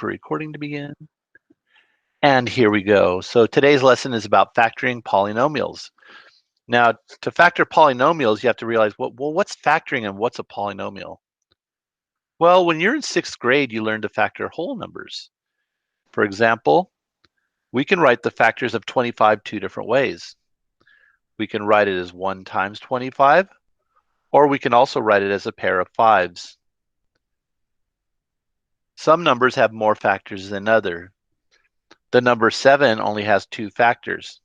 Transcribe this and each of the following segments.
for recording to begin. And here we go. So today's lesson is about factoring polynomials. Now, to factor polynomials, you have to realize, what's factoring and what's a polynomial? Well, when you're in 6th grade, you learn to factor whole numbers. For example, we can write the factors of 25 two different ways. We can write it as 1 times 25, or we can also write it as a pair of 5s. Some numbers have more factors than others. The number 7 only has 2 factors.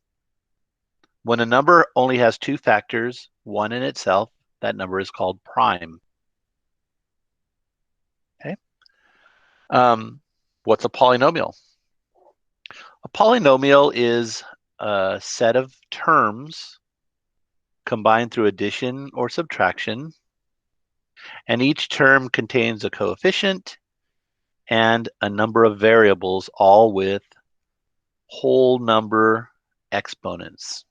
When a number only has 2 factors, one in itself, that number is called prime. Okay. What's a polynomial? A polynomial is a set of terms combined through addition or subtraction, and each term contains a coefficient and a number of variables, all with whole number exponents.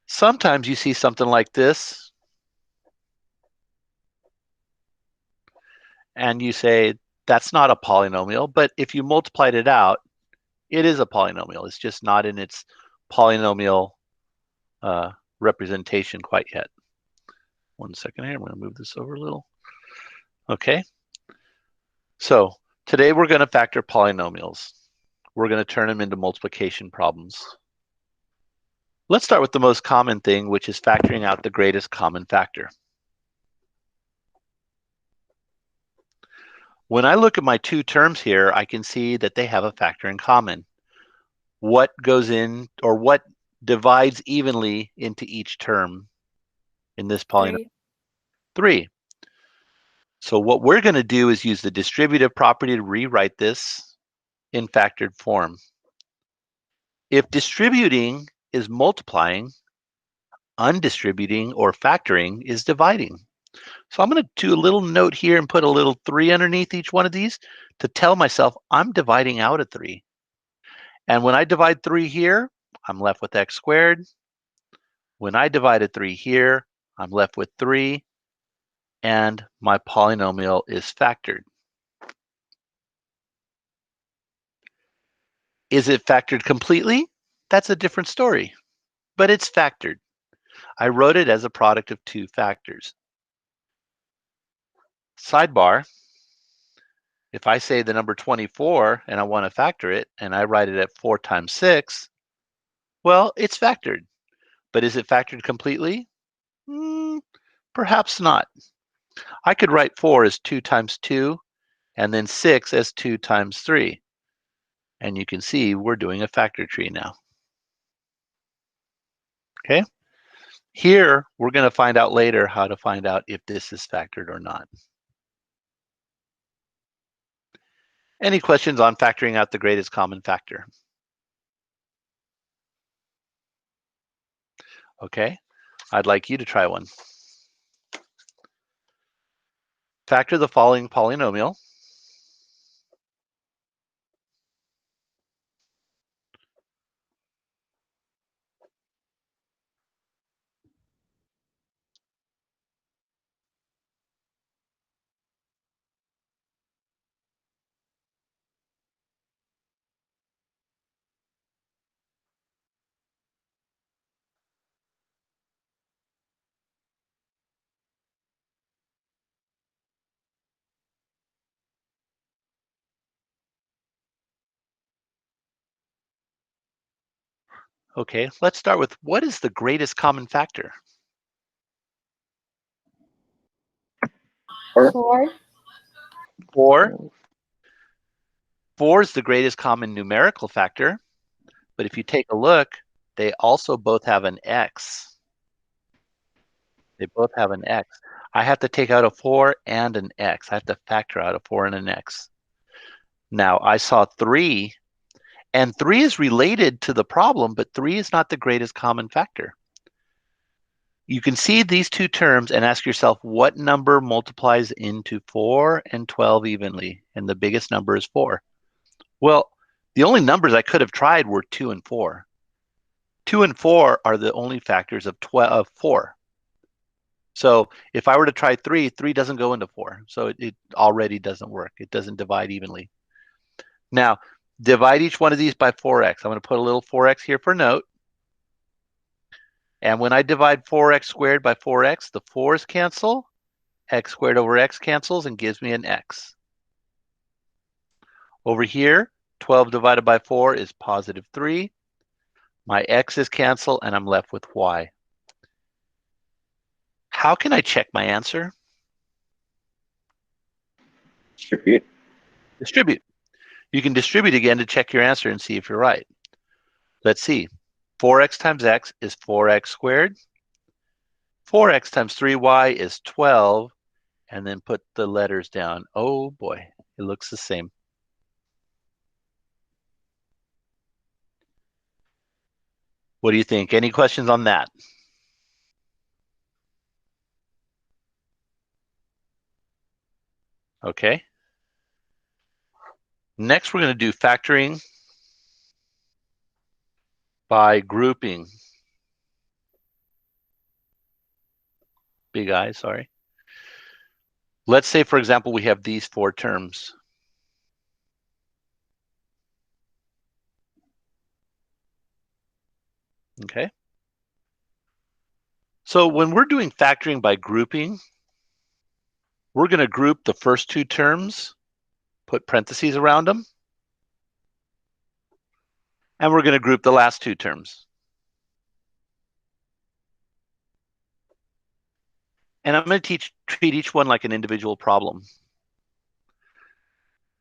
Sometimes you see something like this, and you say, that's not a polynomial, but if you multiplied it out, it is a polynomial. It's just not in its polynomial representation quite yet. 1 second here, I'm going to move this over a little. Okay. So today we're going to factor polynomials. We're going to turn them into multiplication problems. Let's start with the most common thing, which is factoring out the greatest common factor. When I look at my two terms here, I can see that they have a factor in common. What goes in, or what divides evenly into each term in this polynomial? 3. So what we're going to do is use the distributive property to rewrite this in factored form. If distributing is multiplying, undistributing or factoring is dividing. So I'm going to do a little note here and put a little 3 underneath each one of these to tell myself I'm dividing out a 3. And when I divide 3 here, I'm left with x squared. When I divide a 3 here, I'm left with 3, and my polynomial is factored. Is it factored completely? That's a different story, but it's factored. I wrote it as a product of 2 factors. Sidebar, if I say the number 24 and I want to factor it, and I write it at 4 times 6, well, it's factored. But is it factored completely? Perhaps not. I could write 4 as 2 times 2, and then 6 as 2 times 3. And you can see we're doing a factor tree now. Okay? Here, we're going to find out later how to find out if this is factored or not. Any questions on factoring out the greatest common factor? Okay, I'd like you to try one. Factor the following polynomial. Okay, let's start with what is the greatest common factor? 4. 4. 4 is the greatest common numerical factor, but if you take a look, they also both have an x. They both have an x. I have to take out a 4 and an x. I have to factor out a 4 and an x. Now, I saw 3, and 3 is related to the problem, but 3 is not the greatest common factor. You can see these two terms and ask yourself what number multiplies into 4 and 12 evenly, and the biggest number is 4. Well, the only numbers I could have tried were 2 and 4. 2 and 4 are the only factors of 4. So if I were to try 3, 3 doesn't go into 4. So it already doesn't work. It doesn't divide evenly. Now, divide each one of these by 4x. I'm going to put a little 4x here for note. And when I divide 4x squared by 4x, the 4's cancel. X squared over x cancels and gives me an x. Over here, 12 divided by 4 is positive 3. My x's cancel, and I'm left with y. How can I check my answer? Distribute. Distribute. You can distribute again to check your answer and see if you're right. Let's see. 4x times x is 4x squared. 4x times 3y is 12. And then put the letters down. Oh boy, it looks the same. What do you think? Any questions on that? Okay. Next, we're going to do factoring by grouping. Big I, sorry. Let's say, for example, we have these 4 terms. Okay. So when we're doing factoring by grouping, we're going to group the first 2 terms, put parentheses around them, and we're going to group the last 2 terms. And I'm going to treat each one like an individual problem.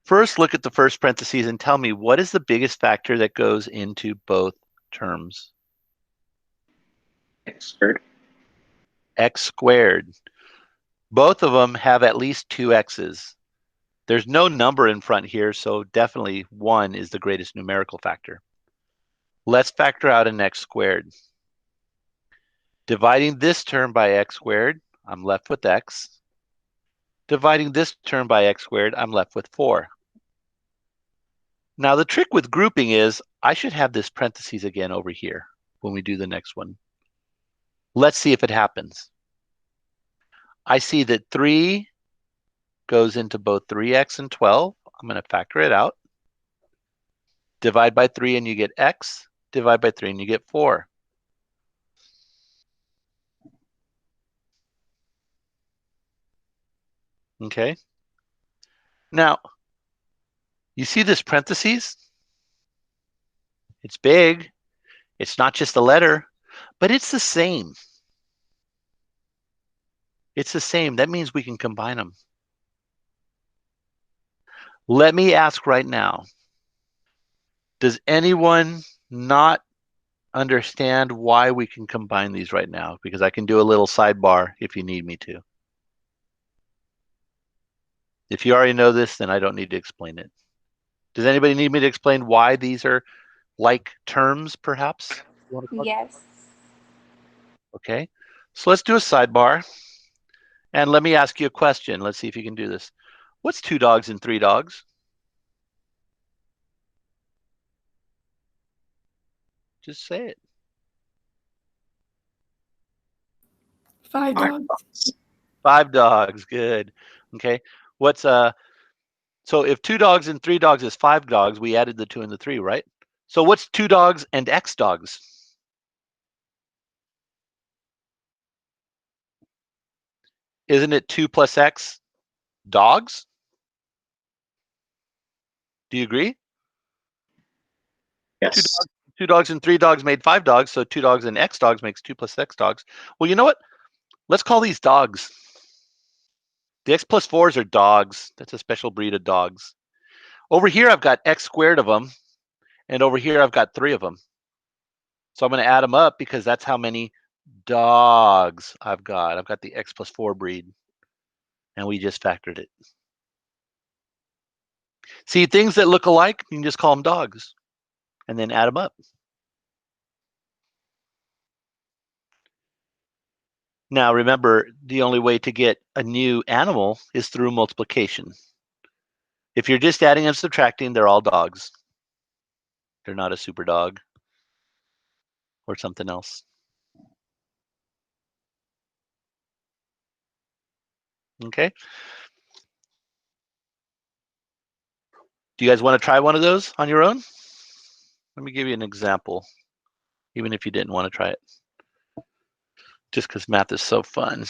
First, look at the first parentheses and tell me what is the biggest factor that goes into both terms? X squared. X squared. Both of them have at least 2 x's. There's no number in front here, so definitely 1 is the greatest numerical factor. Let's factor out an x squared. Dividing this term by x squared, I'm left with x. Dividing this term by x squared, I'm left with 4. Now the trick with grouping is I should have this parentheses again over here when we do the next one. Let's see if it happens. I see that 3 goes into both 3x and 12. I'm going to factor it out. Divide by 3 and you get x. Divide by 3 and you get 4. Okay. Now, you see this parentheses? It's big. It's not just a letter, but it's the same. It's the same. That means we can combine them. Let me ask right now, does anyone not understand why we can combine these right now? Because I can do a little sidebar if you need me to. If you already know this, then I don't need to explain it. Does anybody need me to explain why these are like terms, perhaps? Yes. Okay. So let's do a sidebar. And let me ask you a question. Let's see if you can do this. What's 2 dogs and 3 dogs? Just say it. 5 dogs. 5 dogs. Good. Okay. What's so if 2 dogs and 3 dogs is 5 dogs, we added the 2 and the 3, right? So what's 2 dogs and x dogs? Isn't it 2 plus x dogs? Do you agree? Yes. 2 dogs and 3 dogs made 5 dogs, so 2 dogs and x dogs makes 2 plus x dogs. Well, you know what? Let's call these dogs. The x plus 4s are dogs. That's a special breed of dogs. Over here, I've got x squared of them, and over here, I've got 3 of them. So I'm going to add them up because that's how many dogs I've got. I've got the x plus 4 breed, and we just factored it. See, things that look alike, you can just call them dogs, and then add them up. Now, remember, the only way to get a new animal is through multiplication. If you're just adding and subtracting, they're all dogs. They're not a super dog or something else. Okay. Do you guys want to try one of those on your own? Let me give you an example, even if you didn't want to try it. Just because math is so fun.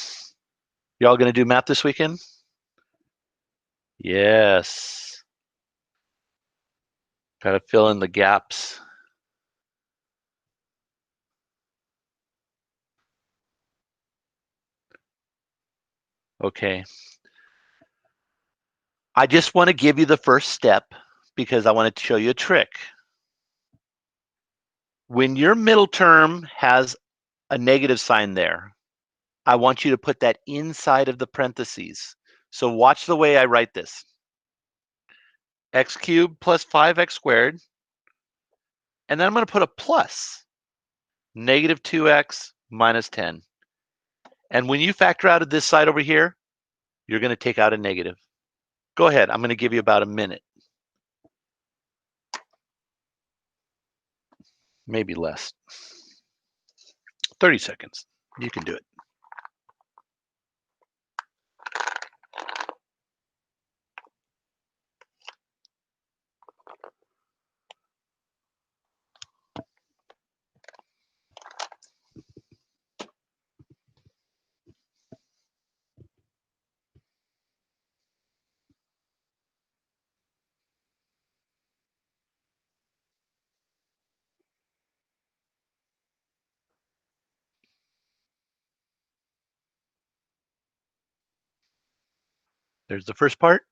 Y'all going to do math this weekend? Yes. Got to fill in the gaps. Okay. I just want to give you the first step because I wanted to show you a trick. When your middle term has a negative sign there, I want you to put that inside of the parentheses. So watch the way I write this. X cubed plus 5x squared. And then I'm going to put a plus. Negative 2x minus 10. And when you factor out of this side over here, you're going to take out a negative. Go ahead. I'm going to give you about a minute. Maybe less. 30 seconds. You can do it. There's the first part.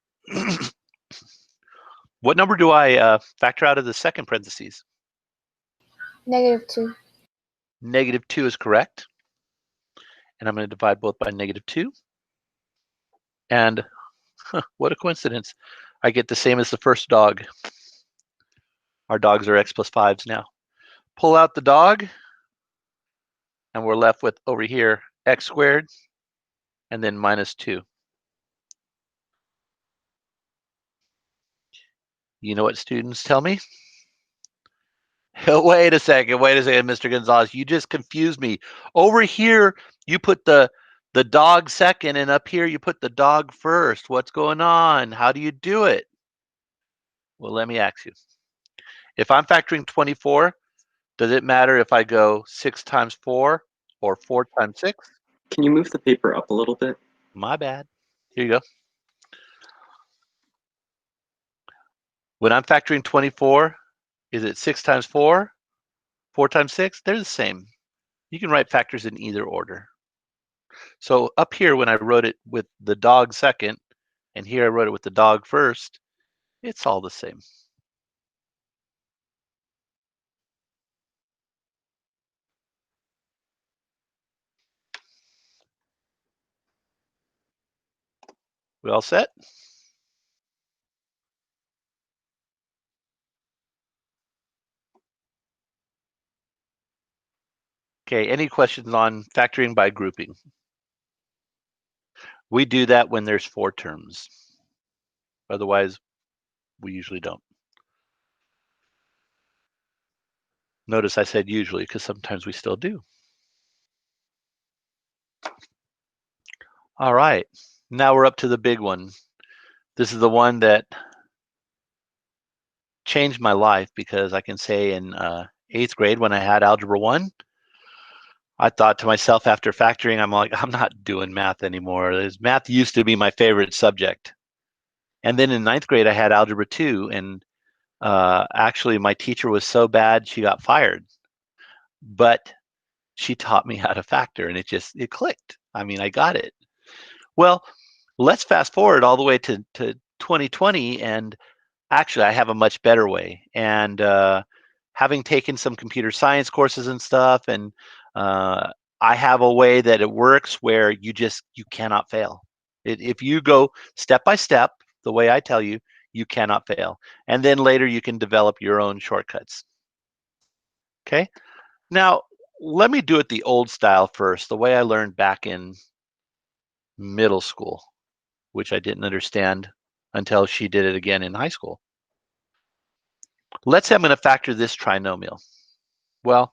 What number do I factor out of the second parentheses? -2. Negative 2 is correct. And I'm going to divide both by negative 2. And what a coincidence. I get the same as the first dog. Our dogs are x plus 5s now. Pull out the dog, and we're left with over here x squared, and then minus 2. You know what students tell me? Wait a second, Mr. Gonzalez. You just confused me. Over here, you put the dog second, and up here you put the dog first. What's going on? How do you do it? Well, let me ask you. If I'm factoring 24, does it matter if I go 6 times 4 or 4 times 6? Can you move the paper up a little bit? My bad. Here you go. When I'm factoring 24, is it 6 times 4? 4 times 6? They're the same. You can write factors in either order. So up here, when I wrote it with the dog second, and here I wrote it with the dog first, it's all the same. We all set? Okay, any questions on factoring by grouping? We do that when there's 4 terms. Otherwise, we usually don't. Notice I said usually because sometimes we still do. All right, now we're up to the big one. This is the one that changed my life because I can say in 8th grade when I had Algebra 1, I thought to myself after factoring, I'm like, I'm not doing math anymore. Math used to be my favorite subject. And then in 9th grade, I had Algebra 2, and actually my teacher was so bad she got fired. But she taught me how to factor, and it clicked. I mean, I got it. Well, let's fast forward all the way to 2020, and actually I have a much better way. And having taken some computer science courses and stuff, and I have a way that it works where you cannot fail. If you go step by step, the way I tell you, you cannot fail. And then later you can develop your own shortcuts. Okay? Now, let me do it the old style first, the way I learned back in middle school, which I didn't understand until she did it again in high school. Let's say I'm going to factor this trinomial. Well,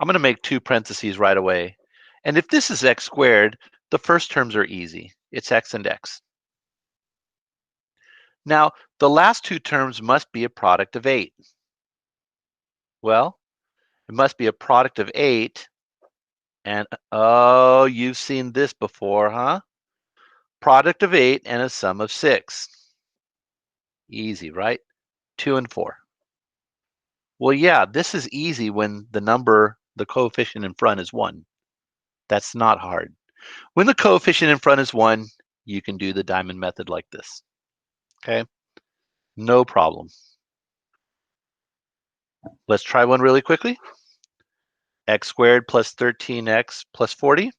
I'm going to make 2 parentheses right away. And if this is x squared, the first terms are easy. it's x and x. Now, the last two terms must be a product of 8. Well, it must be a product of 8. And, oh, you've seen this before, huh? Product of 8 and a sum of 6. Easy, right? 2 and 4. Well, yeah, this is easy when the coefficient in front is 1. That's not hard. When the coefficient in front is 1, you can do the diamond method like this. Okay? No problem. Let's try one really quickly. X squared plus 13x plus 40.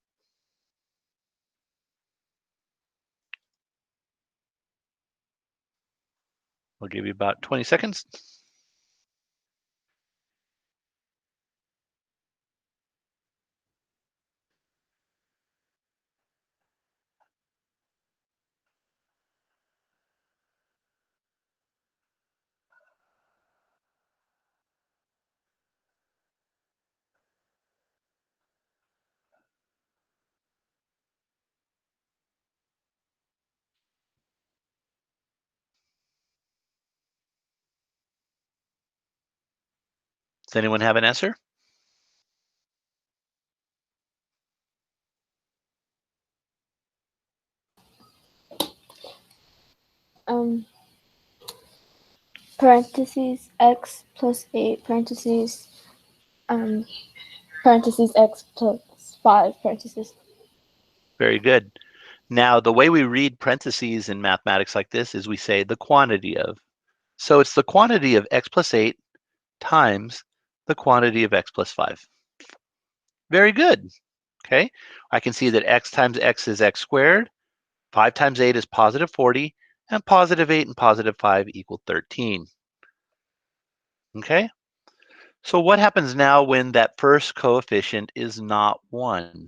I'll give you about 20 seconds. Does anyone have an answer? Parentheses x plus 8 parentheses parentheses x plus 5 parentheses. Very good. Now, the way we read parentheses in mathematics like this is we say the quantity of. So it's the quantity of x plus 8 times the quantity of x plus 5. Very good. Okay, I can see that x times x is x squared, 5 times 8 is positive 40, and positive 8 and positive 5 equal 13. Okay, so what happens now when that first coefficient is not 1?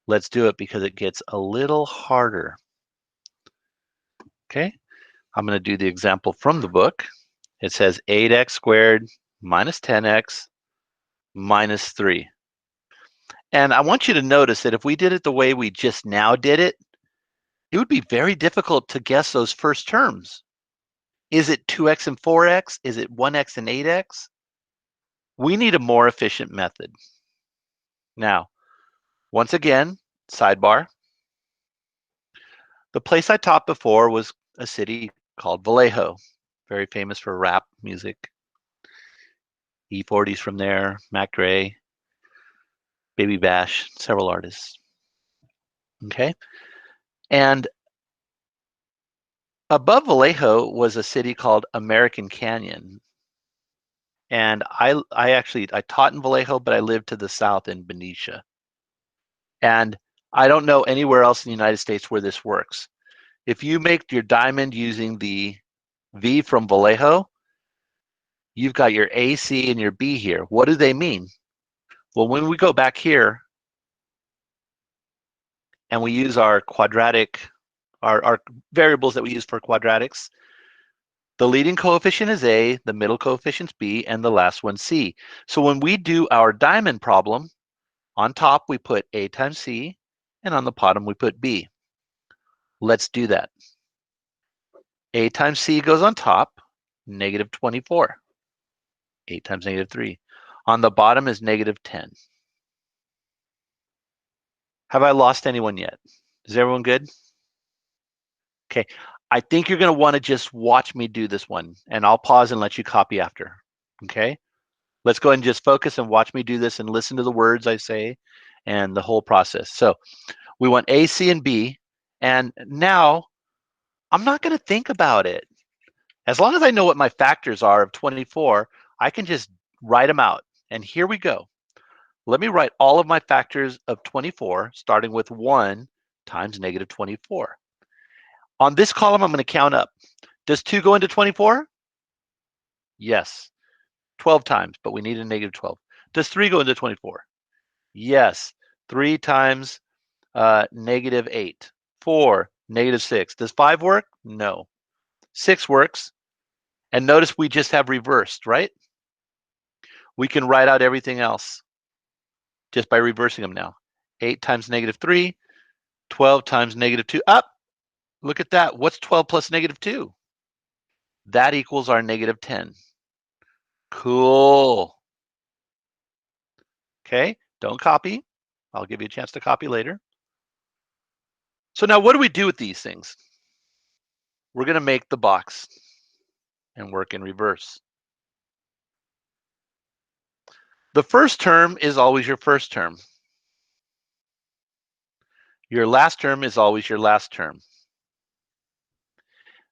Let's do it because it gets a little harder. Okay, I'm going to do the example from the book. It says 8x squared minus 10x minus 3. And I want you to notice that if we did it the way we just now did it, it would be very difficult to guess those first terms. Is it 2x and 4x? Is it 1x and 8x? We need a more efficient method. Now, once again, sidebar. The place I taught before was a city called Vallejo, very famous for rap music. E40's from there, Mac Dre, Baby Bash, several artists. Okay, and above Vallejo was a city called American Canyon. And I taught in Vallejo, but I lived to the south in Benicia. And I don't know anywhere else in the United States where this works. If you make your diamond using the V from Vallejo, you've got your A, C, and your B here. What do they mean? Well, when we go back here and we use our quadratic, our variables that we use for quadratics, the leading coefficient is A, the middle coefficient's B, and the last one C. So when we do our diamond problem, on top we put A times C, and on the bottom we put B. Let's do that. A times C goes on top, negative 24. 8 times negative 3. On the bottom is negative 10. Have I lost anyone yet? Is everyone good? Okay, I think you're going to want to just watch me do this one, and I'll pause and let you copy after. Okay, let's go ahead and just focus and watch me do this and listen to the words I say and the whole process. So we want A, C, and B, and now I'm not going to think about it. As long as I know what my factors are of 24, I can just write them out. And here we go. Let me write all of my factors of 24, starting with 1 times negative 24. On this column, I'm going to count up. Does 2 go into 24? Yes. 12 times, but we need a negative 12. Does 3 go into 24? Yes. 3 times negative 8. 4, negative 6. Does 5 work? No. 6 works. And notice we just have reversed, right? We can write out everything else just by reversing them now. 8 times negative 3, 12 times negative 2. Up! Look at that. What's 12 plus negative 2? That equals our negative 10. Cool. Okay, don't copy. I'll give you a chance to copy later. So now what do we do with these things? We're going to make the box and work in reverse. The first term is always your first term. Your last term is always your last term.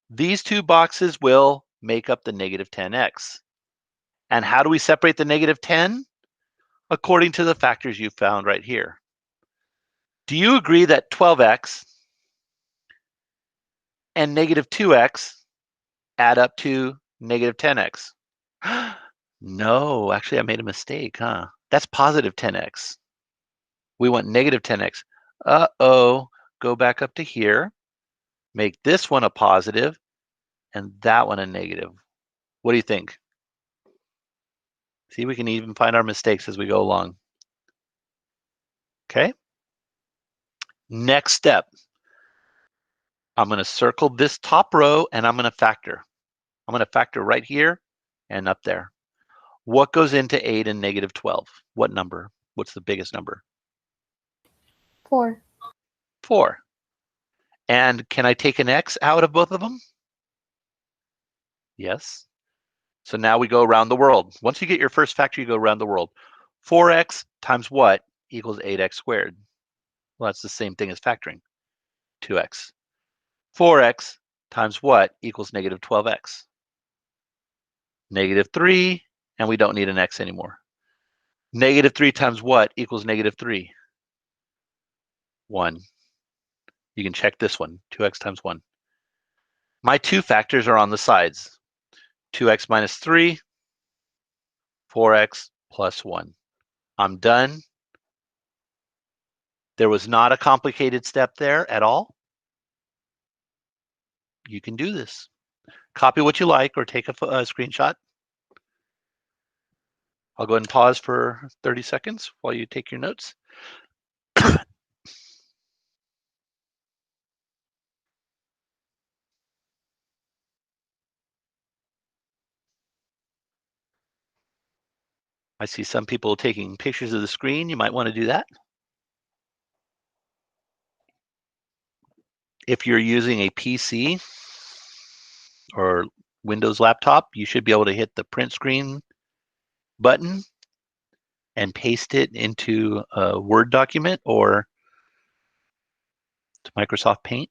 These two boxes will make up the negative 10x. And how do we separate the negative 10? According to the factors you found right here. Do you agree that 12x and negative 2x add up to negative 10x? No, actually I made a mistake, huh? That's positive 10x. We want negative 10x. Uh-oh, go back up to here, make this one a positive, and that one a negative. What do you think? See, we can even find our mistakes as we go along. Okay. Next step. I'm going to circle this top row and I'm going to factor. I'm going to factor right here and up there. What goes into 8 and negative 12? What number? What's the biggest number? 4. 4. And can I take an x out of both of them? Yes. So now we go around the world. Once you get your first factor, you go around the world. 4x times what equals 8x squared? Well, that's the same thing as factoring. 2x. 4x times what equals negative 12x? Negative 3, and we don't need an x anymore. Negative 3 times what equals negative 3? 1. You can check this one, 2x times 1. My two factors are on the sides. 2x minus 3, 4x plus 1. I'm done. There was not a complicated step there at all. You can do this. Copy what you like or take a screenshot. I'll go ahead and pause for 30 seconds while you take your notes. I see some people taking pictures of the screen. You might want to do that. If you're using a PC or Windows laptop, you should be able to hit the print screen button and paste it into a Word document or to Microsoft Paint.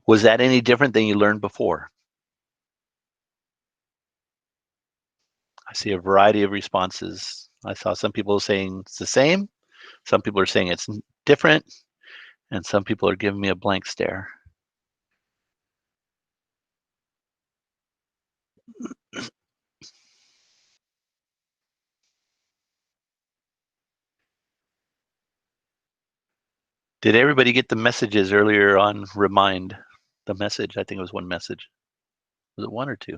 Was that any different than you learned before? I see a variety of responses. I saw some people saying it's the same. Some people are saying it's different. And some people are giving me a blank stare. Did everybody get the messages earlier on? Remind the message. I think it was one message. Was it one or two?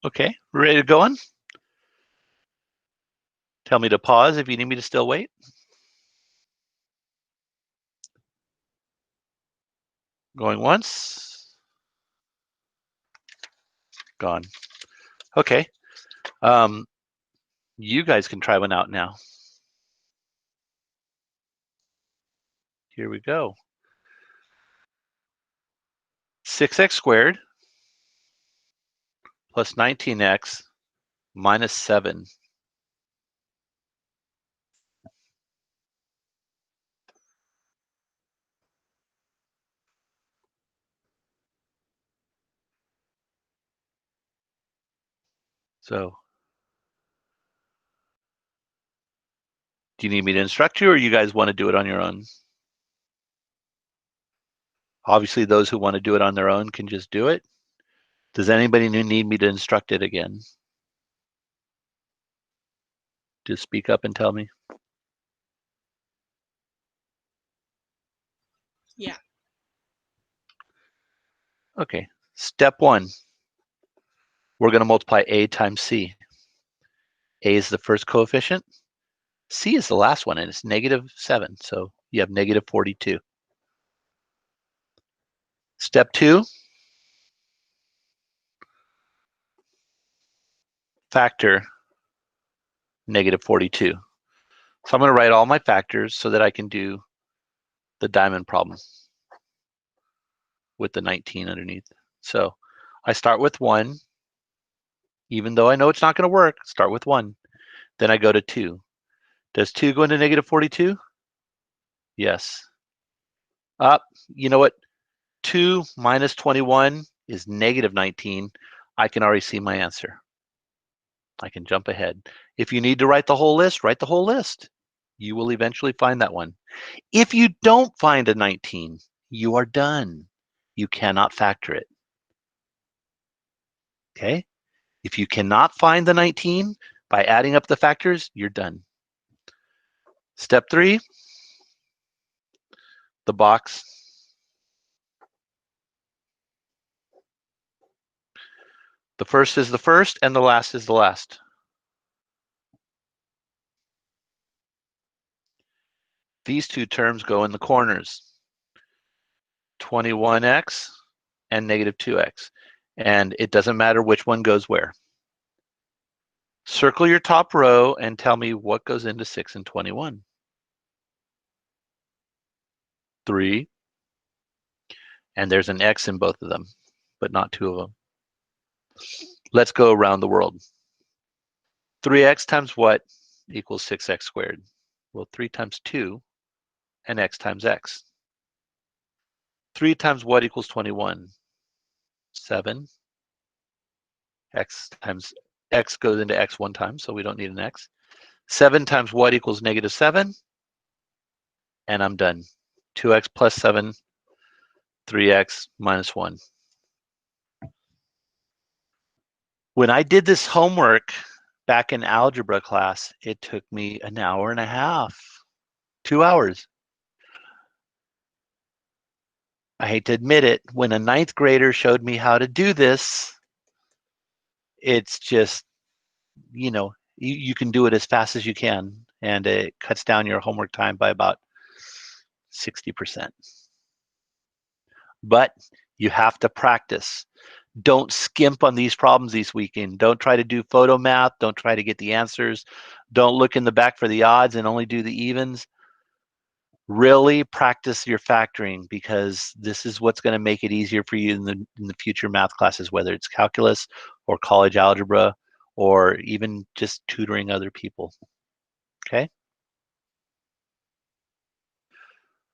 Okay, ready to go on? Tell me to pause if you need me to still wait. Going once. Gone. Okay. You guys can try one out now. Here we go. 6x squared plus 19x minus 7. So, do you need me to instruct you, or you guys want to do it on your own? Obviously, those who want to do it on their own can just do it. Does anybody need me to instruct it again? Just speak up and tell me. Yeah. Okay, step 1. We're going to multiply a times c. A is the first coefficient. C is the last one, and it's -7. So you have -42. Step 2, factor -42. So I'm going to write all my factors so that I can do the diamond problem with the 19 underneath. So I start with 1. Even though I know it's not going to work, start with 1. Then I go to 2. Does 2 go into -42? Yes. You know what? 2 minus 21 is -19. I can already see my answer. I can jump ahead. If you need to write the whole list, write the whole list. You will eventually find that one. If you don't find a 19, you are done. You cannot factor it. Okay? If you cannot find the 19 by adding up the factors, you're done. Step 3, the box. The first is the first, and the last is the last. These two terms go in the corners. 21x and -2x. And it doesn't matter which one goes where. Circle your top row and tell me what goes into 6 and 21. 3. And there's an x in both of them, but not 2 of them. Let's go around the world. 3x times what equals 6x squared? Well, 3 times 2 and x times x. 3 times what equals 21? 7. X times x goes into x one time, so we don't need an x. 7 times what equals -7? And I'm done. 2x plus 7, 3x minus 1. When I did this homework back in algebra class, it took me an hour and a half, 2 hours. I hate to admit it, when a 9th grader showed me how to do this, it's just, you can do it as fast as you can, and it cuts down your homework time by about 60%. But you have to practice. Don't skimp on these problems this weekend. Don't try to do photo math. Don't try to get the answers. Don't look in the back for the odds and only do the evens. Really practice your factoring, because this is what's going to make it easier for you in the future math classes, whether it's calculus or college algebra or even just tutoring other people. Okay?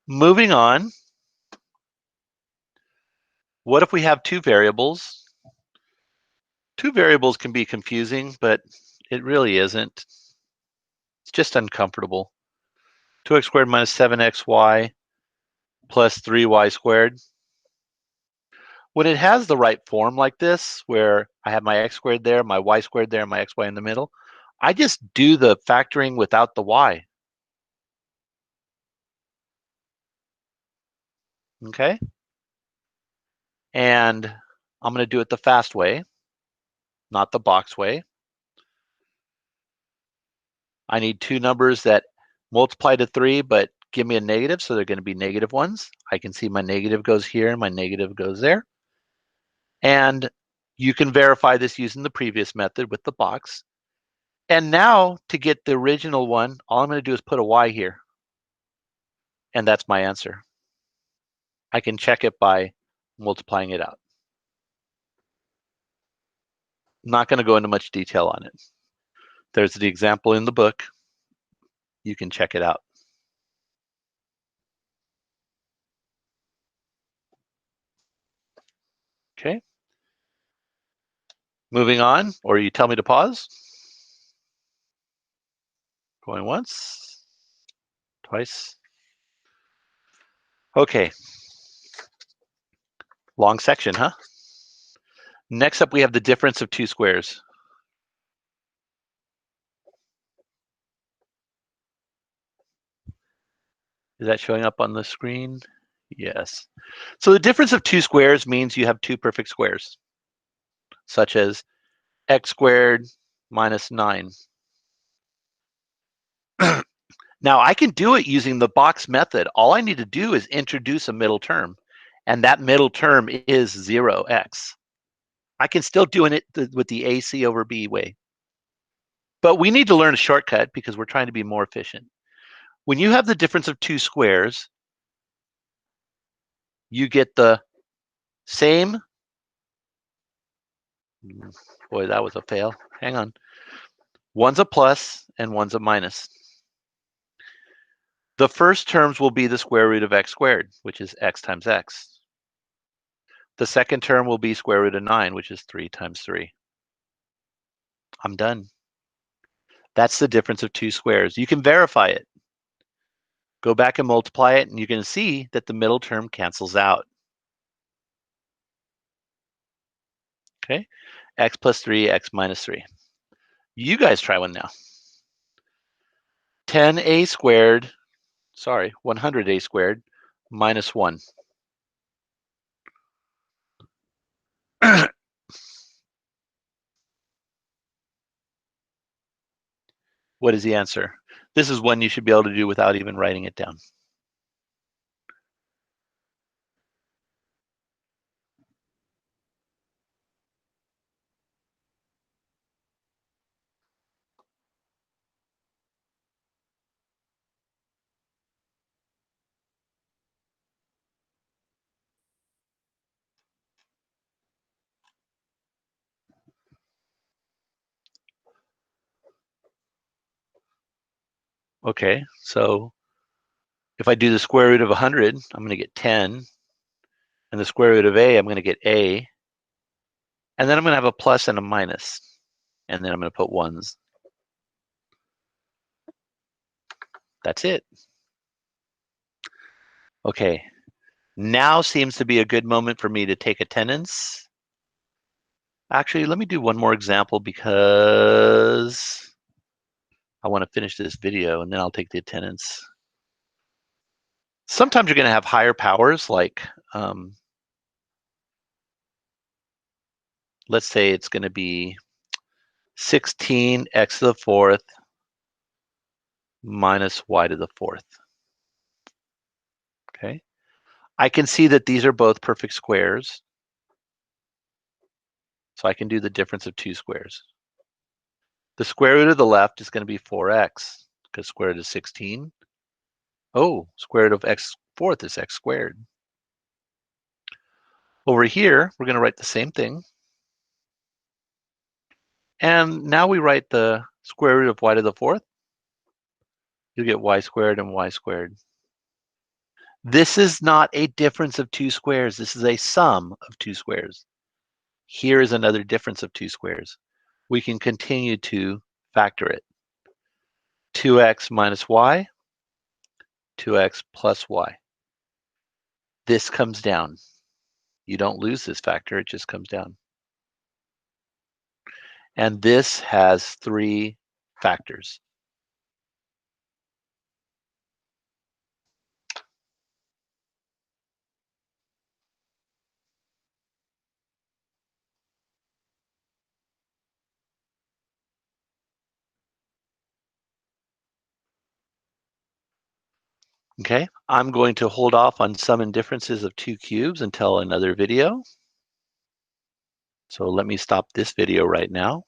Moving on. What if we have 2 variables? 2 variables can be confusing, but it really isn't. It's just uncomfortable. 2x squared minus 7xy plus 3y squared. When it has the right form like this, where I have my x squared there, my y squared there, and my xy in the middle, I just do the factoring without the y. Okay? And I'm going to do it the fast way, not the box way. I need 2 numbers that multiply to 3 but give me a negative, so they're going to be negative ones. I can see my negative goes here and my negative goes there. And you can verify this using the previous method with the box. And now, to get the original one, all I'm going to do is put a y here. and that's my answer. I can check it by multiplying it out. I'm not going to go into much detail on it. There's the example in the book. You can check it out. Okay. Moving on, or you tell me to pause. Going once, twice. Okay. Long section, huh? Next up, we have the difference of two squares. Is that showing up on the screen? Yes. So the difference of two squares means you have two perfect squares, such as x squared minus 9. Now, I can do it using the box method. All I need to do is introduce a middle term, and that middle term is 0x. I can still do it with the AC over B way. But we need to learn a shortcut because we're trying to be more efficient. When you have the difference of two squares, you get the same. Boy, that was a fail. Hang on. One's a plus and one's a minus. The first terms will be the square root of x squared, which is x times x. The second term will be square root of 9, which is 3 times 3. I'm done. That's the difference of two squares. You can verify it. Go back and multiply it, and you can see that the middle term cancels out. Okay, x plus 3, x minus 3. You guys try one now. 10a squared, sorry, 100a squared minus 1. What is the answer? This is one you should be able to do without even writing it down. Okay, so if I do the square root of 100, I'm going to get 10. And the square root of a, I'm going to get a. And then I'm going to have a plus and a minus. And then I'm going to put ones. That's it. Okay, now seems to be a good moment for me to take attendance. Actually, let me do one more example because I want to finish this video and then I'll take the attendance. Sometimes you're going to have higher powers, like let's say it's going to be 16x to the fourth minus y to the fourth. Okay, I can see that these are both perfect squares. So I can do the difference of two squares. The square root of the left is going to be 4x because square root is 16. Oh, square root of x fourth is x squared. Over here, we're going to write the same thing. And now we write the square root of y to the fourth. You'll get y squared and y squared. This is not a difference of two squares. This is a sum of two squares. Here is another difference of two squares. We can continue to factor it. 2x minus y, 2x plus y. This comes down. You don't lose this factor, it just comes down. And this has three factors. Okay, I'm going to hold off on sum and differences of two cubes until another video. So let me stop this video right now.